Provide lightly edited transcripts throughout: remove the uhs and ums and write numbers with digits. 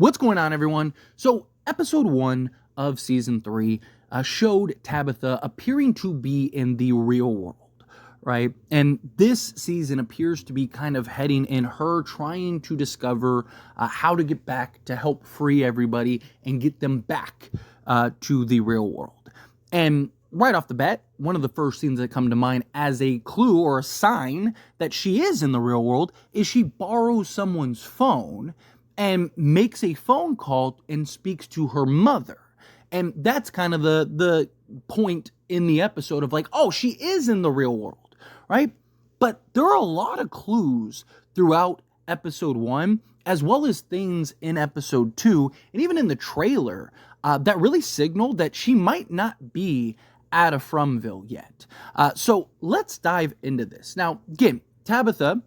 What's going on, everyone? So, episode 1 of season 3 showed Tabitha appearing to be in the real world, right? And this season appears to be kind of heading in her trying to discover how to get back to help free everybody and get them back to the real world. And right off the bat, one of the first scenes that come to mind as a clue or a sign that she is in the real world is she borrows someone's phone and makes a phone call and speaks to her mother. And that's kind of the point in the episode of like, oh, she is in the real world, right? But there are a lot of clues throughout episode 1, as well as things in episode 2, and even in the trailer, that really signal that she might not be out of Fromville yet. So let's dive into this. Now, again, Tabitha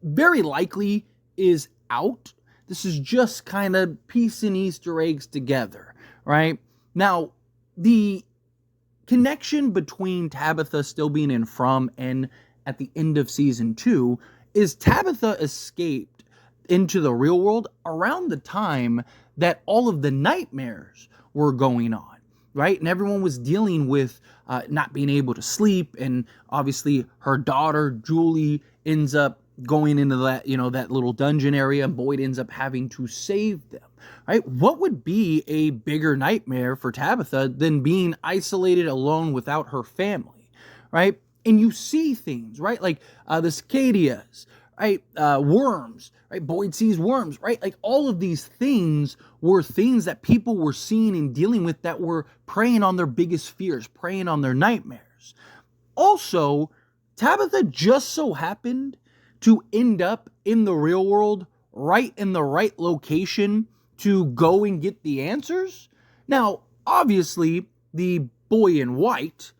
very likely is out. This is just kind of piecing Easter eggs together, right? Now, the connection between Tabitha still being in From and at the end of season 2 is Tabitha escaped into the real world around the time that all of the nightmares were going on, right? And everyone was dealing with not being able to sleep, and obviously her daughter, Julie, ends up going into that, that little dungeon area, and Boyd ends up having to save them, right? What would be a bigger nightmare for Tabitha than being isolated alone without her family, right? And you see things, right? Like the cicadas, right? Worms, right? Boyd sees worms, right? Like all of these things were things that people were seeing and dealing with that were preying on their biggest fears, preying on their nightmares. Also, Tabitha just so happened to end up in the real world, right in the right location to go and get the answers. Now, obviously, the boy in white,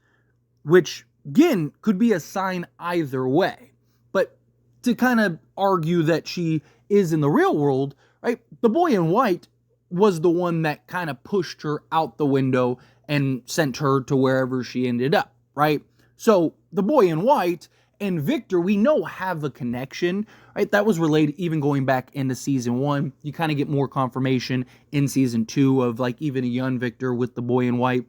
which again could be a sign either way, but to kind of argue that she is in the real world, right? The boy in white was the one that kind of pushed her out the window and sent her to wherever she ended up, right? So the boy in white and Victor, we know, have a connection, right? That was related even going back into season 1. You kind of get more confirmation in season 2 of like even a young Victor with the boy in white.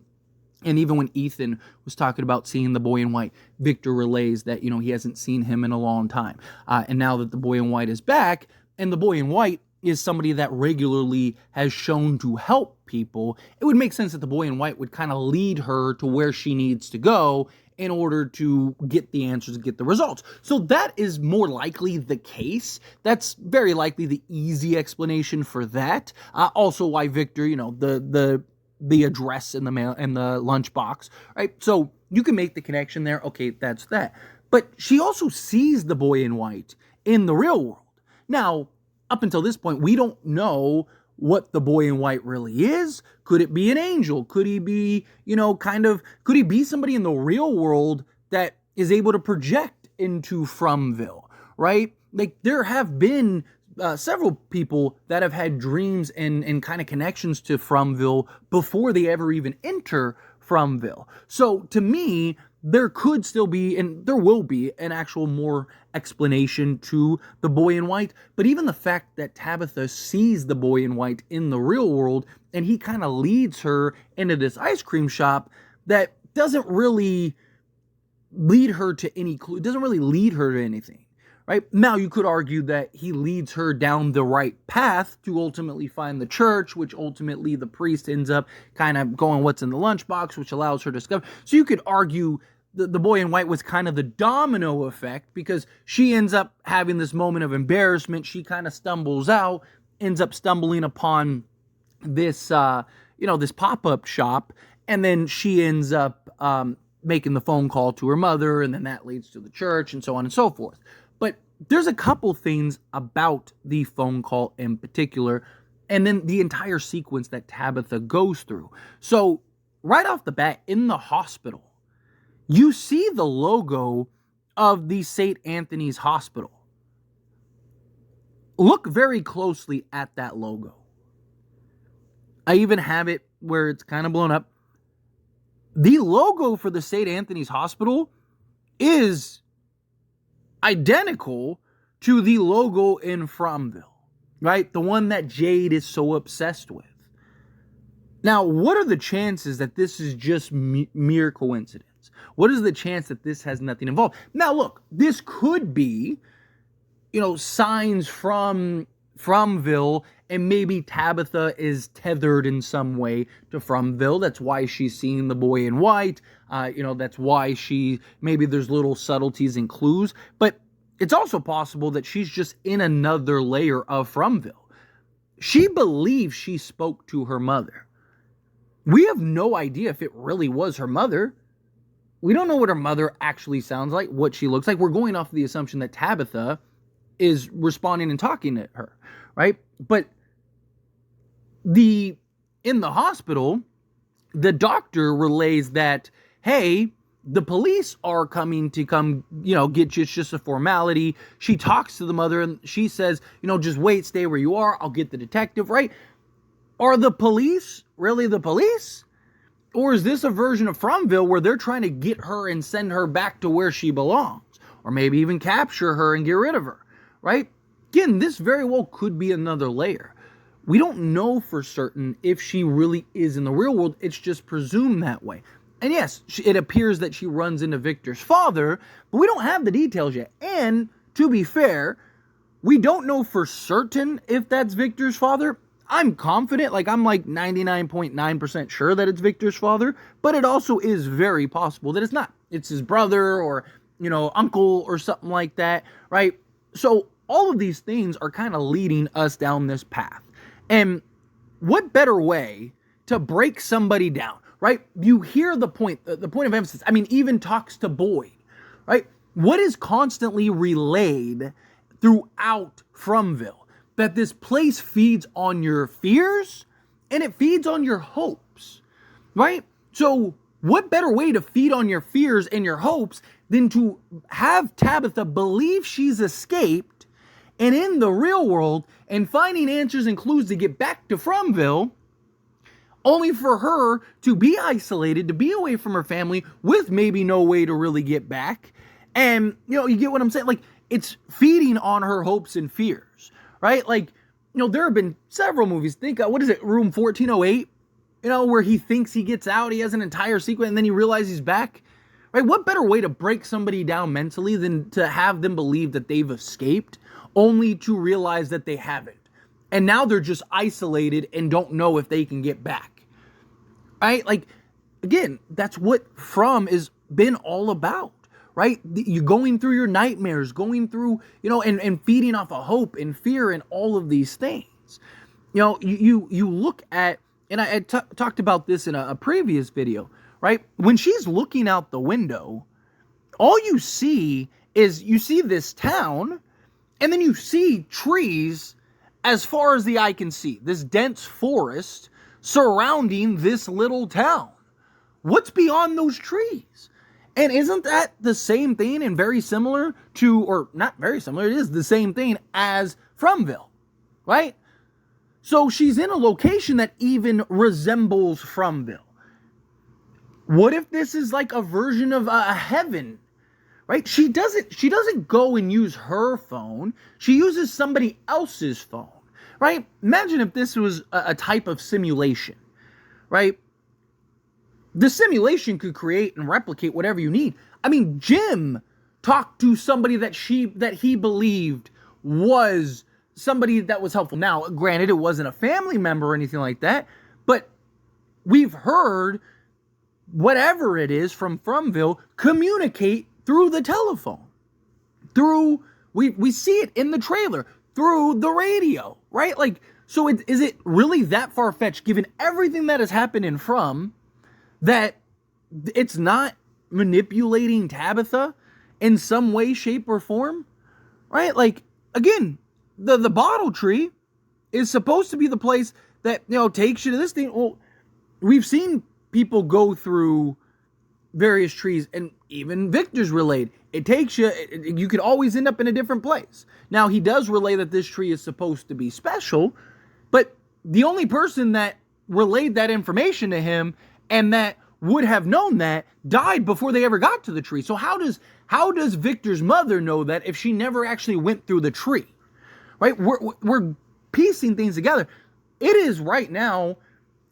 And even when Ethan was talking about seeing the boy in white, Victor relays that, he hasn't seen him in a long time. And now that the boy in white is back, and the boy in white is somebody that regularly has shown to help people, it would make sense that the boy in white would kind of lead her to where she needs to go in order to get the answers and get the results. So that is more likely the case. That's very likely the easy explanation for that. Also why Victor, the address in the mail and the lunchbox, right? So you can make the connection there. Okay, that's that. But she also sees the boy in white in the real world. Now, up until this point, we don't know what the boy in white really is. Could it be an angel? Could he be, could he be somebody in the real world that is able to project into Fromville, right? Like there have been several people that have had dreams and kind of connections to Fromville before they ever even enter Fromville. So to me, there could still be, and there will be, an actual more explanation to the boy in white. But even the fact that Tabitha sees the boy in white in the real world, and he kind of leads her into this ice cream shop, that doesn't really lead her to any clue. It doesn't really lead her to anything, right? Now, you could argue that he leads her down the right path to ultimately find the church, which ultimately the priest ends up kind of going what's in the lunchbox, which allows her to discover. So you could argue the boy in white was kind of the domino effect, because she ends up having this moment of embarrassment. She kind of stumbles out, ends up stumbling upon this, this pop-up shop, and then she ends up making the phone call to her mother, and then that leads to the church, and so on and so forth. But there's a couple things about the phone call in particular, and then the entire sequence that Tabitha goes through. So right off the bat, in the hospital, you see the logo of the St. Anthony's Hospital. Look very closely at that logo. I even have it where it's kind of blown up. The logo for the St. Anthony's Hospital is identical to the logo in Fromville. right? The one that Jade is so obsessed with. Now, what are the chances that this is just mere coincidence? What is the chance that this has nothing involved? Now, look, this could be, signs from Fromville, and maybe Tabitha is tethered in some way to Fromville. That's why she's seeing the boy in white. That's why maybe there's little subtleties and clues. But it's also possible that she's just in another layer of Fromville. She believes she spoke to her mother. We have no idea if it really was her mother. We don't know what her mother actually sounds like, what she looks like. We're going off the assumption that Tabitha is responding and talking to her, right? But in the hospital, the doctor relays that, hey, the police are coming to get you. It's just a formality. She talks to the mother and she says, just wait, stay where you are. I'll get the detective, right? Are the police really the police? Or is this a version of Fromville where they're trying to get her and send her back to where she belongs? Or maybe even capture her and get rid of her, right? Again, this very well could be another layer. We don't know for certain if she really is in the real world. It's just presumed that way. And yes, it appears that she runs into Victor's father, but we don't have the details yet. And to be fair, we don't know for certain if that's Victor's father. I'm confident, I'm 99.9% sure that it's Victor's father, but it also is very possible that it's not. It's his brother or, uncle or something like that, right? So all of these things are kind of leading us down this path. And what better way to break somebody down, right? You hear the point of emphasis. Even talks to Boyd, right? What is constantly relayed throughout Fromville? That this place feeds on your fears and it feeds on your hopes, right? So what better way to feed on your fears and your hopes than to have Tabitha believe she's escaped and in the real world and finding answers and clues to get back to Fromville, only for her to be isolated, to be away from her family with maybe no way to really get back. And, you get what I'm saying? It's feeding on her hopes and fears. Right? There have been several movies. Think, what is it? Room 1408? Where he thinks he gets out. He has an entire sequence and then he realizes he's back. Right? What better way to break somebody down mentally than to have them believe that they've escaped only to realize that they haven't. And now they're just isolated and don't know if they can get back. Right? Again, that's what From has been all about. Right? You're going through your nightmares, going through, and feeding off of hope and fear and all of these things. You look at, and I talked about this in a previous video, right? When she's looking out the window, all you see is this town, and then you see trees as far as the eye can see. This dense forest surrounding this little town. What's beyond those trees? And isn't that the same thing and very similar to, or not very similar, it is the same thing as Fromville, right? So she's in a location that even resembles Fromville. What if this is like a version of a heaven, right? She doesn't go and use her phone. She uses somebody else's phone, right? Imagine if this was a type of simulation, right? The simulation could create and replicate whatever you need. Jim talked to somebody that he believed was somebody that was helpful. Now, granted, it wasn't a family member or anything like that, but we've heard whatever it is from Fromville communicate through the telephone. We see it in the trailer, through the radio, right? So is it really that far-fetched, given everything that has happened in From, that it's not manipulating Tabitha in some way, shape, or form? Right? Again, the bottle tree is supposed to be the place that, takes you to this thing. Well, we've seen people go through various trees, and even Victor's relayed. It takes you, you could always end up in a different place. Now, he does relay that this tree is supposed to be special, but the only person that relayed that information to him and that would have known that died before they ever got to the tree. So how does Victor's mother know that if she never actually went through the tree? Right? We're piecing things together, it is right now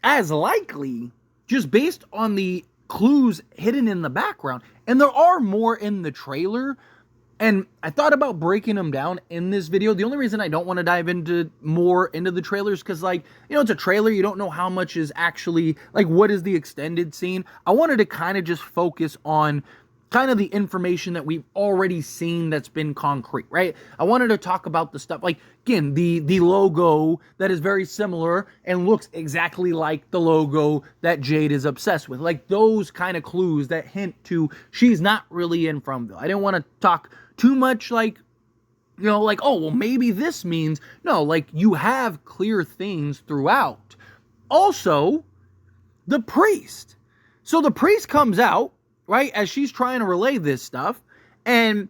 as likely, just based on the clues hidden in the background. And there are more in the trailer. And I thought about breaking them down in this video. The only reason I don't want to dive into more into the trailers, because, like, you know, it's a trailer. You don't know how much is actually, like, what is the extended scene. I wanted to kind of just focus on kind of the information that we've already seen that's been concrete, right? I wanted to talk about the stuff, like, again, the logo that is very similar and looks exactly like the logo that Jade is obsessed with. Like, those kind of clues that hint to she's not really in Fromville. I didn't want to talk too much, like, you know, like, oh, well, maybe this means, no, like, you have clear things throughout. Also, the priest. So the priest comes out, right, as she's trying to relay this stuff, and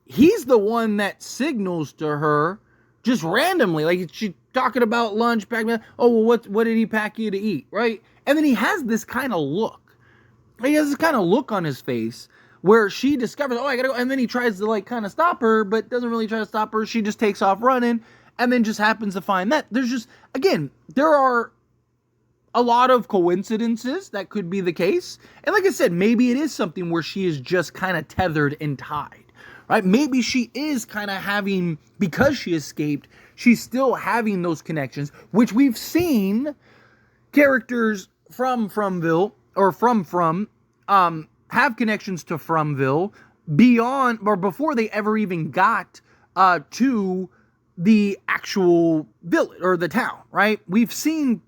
he's the one that signals to her just randomly, like, she's talking about lunch, oh, well, what did he pack you to eat, right? And then he has this kind of look. He has this kind of look on his face where she discovers, oh, I gotta go, and then he tries to, like, kind of stop her, but doesn't really try to stop her. She just takes off running, and then just happens to find that. There's just, again, there are a lot of coincidences that could be the case. And like I said, maybe it is something where she is just kind of tethered and tied, right? Maybe she is kind of having, because she escaped, she's still having those connections, which we've seen characters from Fromville, or from have connections to Fromville beyond, or before they ever even got to the actual village or the town, right? We've seen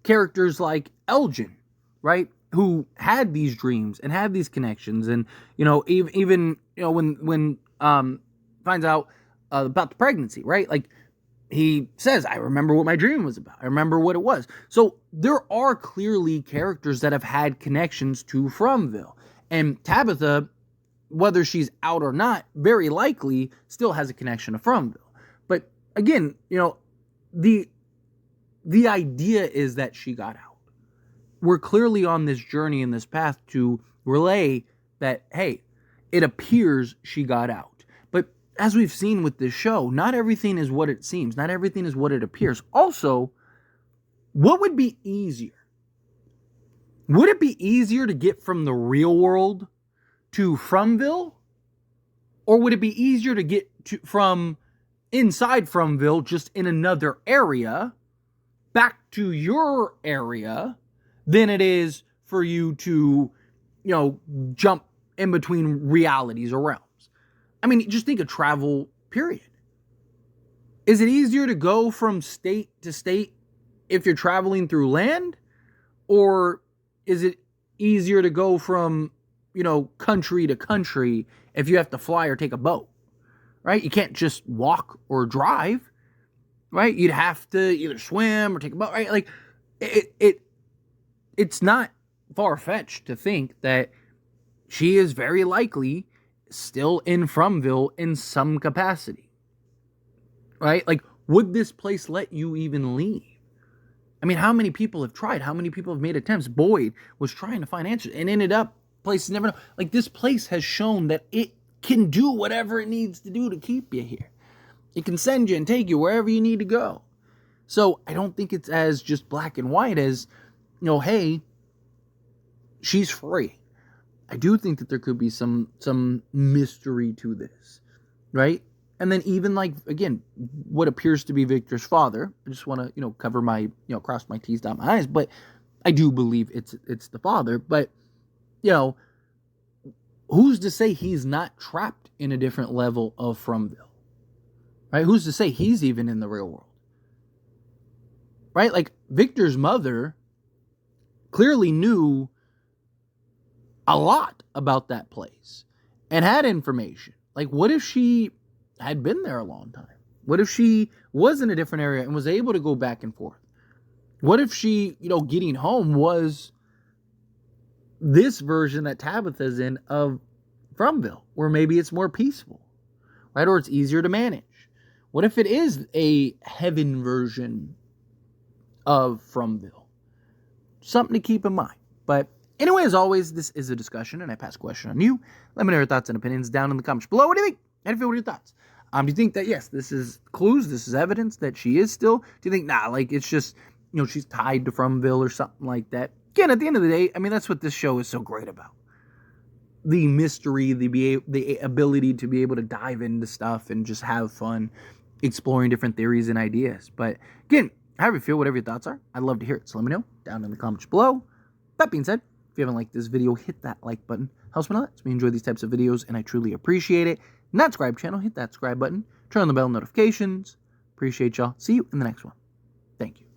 characters like Elgin, right, who had these dreams and had these connections, and, you know, even you know, when finds out about the pregnancy, right? Like, he says, I remember what my dream was about. I remember what it was. So there are clearly characters that have had connections to Fromville. And Tabitha, whether she's out or not, very likely still has a connection to Fromville. But again, you know, the idea is that she got out. We're clearly on this journey and this path to relay that, hey, it appears she got out. But as we've seen with this show, not everything is what it seems. Not everything is what it appears. Also, what would be easier? Would it be easier to get from the real world to Fromville? Or would it be easier to get from inside Fromville, just in another area, back to your area, than it is for you to, you know, jump in between realities or realms? I mean, just think of travel, period. Is it easier to go from state to state if you're traveling through land? Or is it easier to go from, you know, country to country if you have to fly or take a boat? Right? You can't just walk or drive. Right? You'd have to either swim or take a boat, right? Like, it's not far-fetched to think that she is very likely still in Fromville in some capacity, right? Like, would this place let you even leave? I mean, how many people have tried? How many people have made attempts? Boyd was trying to find answers and ended up places never know. Like, this place has shown that it can do whatever it needs to do to keep you here. It can send you and take you wherever you need to go. So I don't think it's as just black and white as, you know, hey, she's free. I do think that there could be some mystery to this, right? And then even, like, again, what appears to be Victor's father. I just want to, you know, cover my, you know, cross my T's, dot my I's, but I do believe it's the father. But, you know, who's to say he's not trapped in a different level of Fromville? Right? Who's to say he's even in the real world? Right? Like, Victor's mother clearly knew a lot about that place and had information. Like, what if she had been there a long time? What if she was in a different area and was able to go back and forth? What if she, you know, getting home was this version that Tabitha's in of Fromville, where maybe it's more peaceful, right? Or it's easier to manage. What if it is a heaven version of Fromville? Something to keep in mind. But anyway, as always, this is a discussion, and I pass a question on you. Let me know your thoughts and opinions down in the comments below. What do you think? How do you feel with your thoughts? Do you think that, yes, this is clues, this is evidence that she is still? Do you think, nah, like it's just, she's tied to Fromville or something like that? Again, at the end of the day, I mean, that's what this show is so great about. The mystery, the ability to be able to dive into stuff and just have fun exploring different theories and ideas. But again, however you feel, whatever your thoughts are, I'd love to hear it. So let me know down in the comments below. That being said, if you haven't liked this video, hit that like button. Helps me a lot. We enjoy these types of videos, and I truly appreciate it. Not subscribe channel, hit that subscribe button. Turn on the bell notifications. Appreciate y'all. See you in the next one. Thank you.